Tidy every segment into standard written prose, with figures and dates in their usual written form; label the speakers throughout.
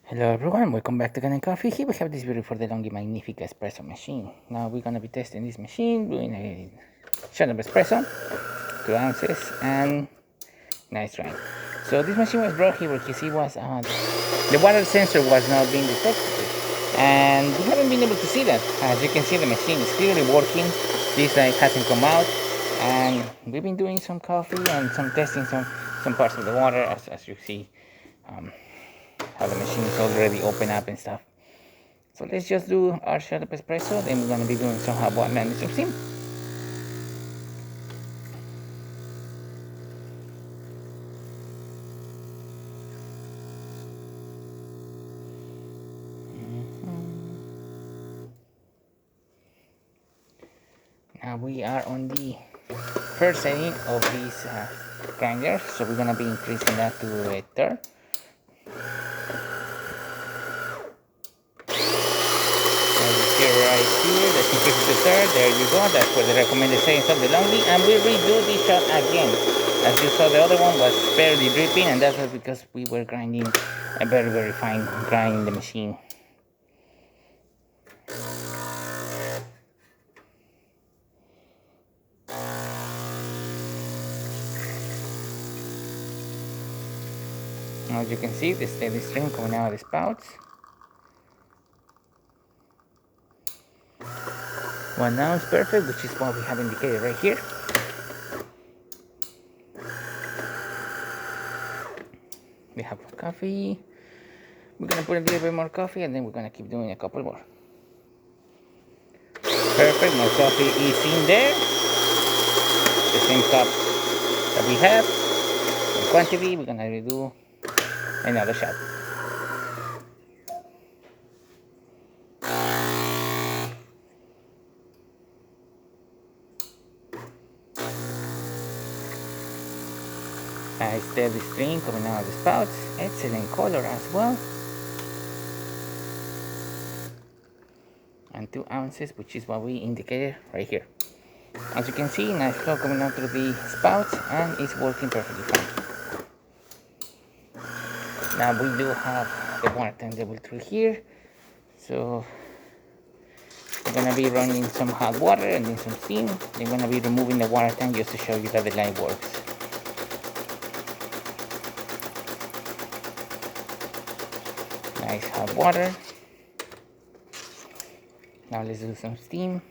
Speaker 1: Hello everyone, welcome back to Kanen Coffee. Here we have this beautiful DeLonghi magnific espresso machine. Now we're gonna be testing this machine, doing a shot of espresso, 2 ounces, and nice grind. So this machine was brought here because it was the water sensor was not being detected, and we haven't been able to see that. As you can see, the machine is clearly working. This light hasn't come out, and we've been doing some coffee and some testing some parts of the water, as you see. How the machine is already open up and stuff. So let's just do our shot of espresso, then we're gonna be doing some hot water and some steam. Now we are on the first setting of this grinder, so we're gonna be increasing that to a third. Right here, let's increase it to third. There you go. That's for the recommended settings of DeLonghi, and we redo this shot again. As you saw, the other one was barely dripping, and that was because we were grinding a very fine grind in the machine. As you can see, the steady stream coming out of the spouts. 1 ounce perfect, which is what we have indicated right here. We have coffee. We're gonna put a little bit more coffee, and then we're gonna keep doing a couple more. Perfect, more coffee is in there. The same cup that we have. In quantity, we're gonna redo another shot. Nice steady stream coming out of the spouts. Excellent color as well. And 2 ounces, which is what we indicated right here. As you can see, nice flow coming out through the spouts, and it's working perfectly fine. Now we do have the water tank level through here, so we're gonna be running some hot water and then some steam. Then we're gonna be removing the water tank just to show you that the line works. Nice hot water. Now let's do some steam.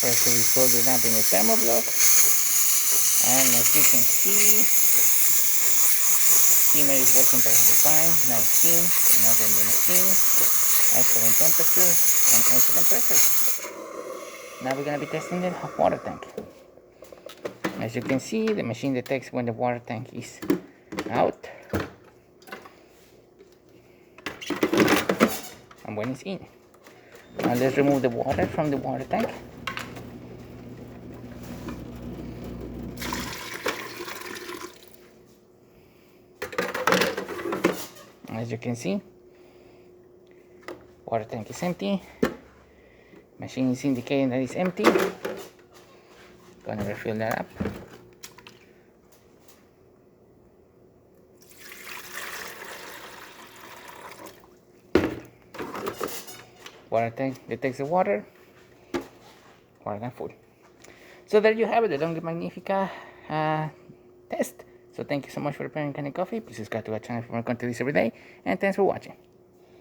Speaker 1: First we fold it up in the thermoblock, and as you can see, steamer is working perfectly fine. Nice steam, not in the machine. Excellent temperature and excellent pressure. Now we're gonna be testing the hot water tank. As you can see, the machine detects when the water tank is out and when it's in. Now let's remove the water from the water tank. As you can see, water tank is empty. Machine is indicating that it's empty. Gonna refill that up. Water tank detects the water. Water tank full. So there you have it, the DeLonghi Magnifica test. So thank you so much for preparing Kanen Coffee. Please subscribe to our channel for more content every day. And thanks for watching.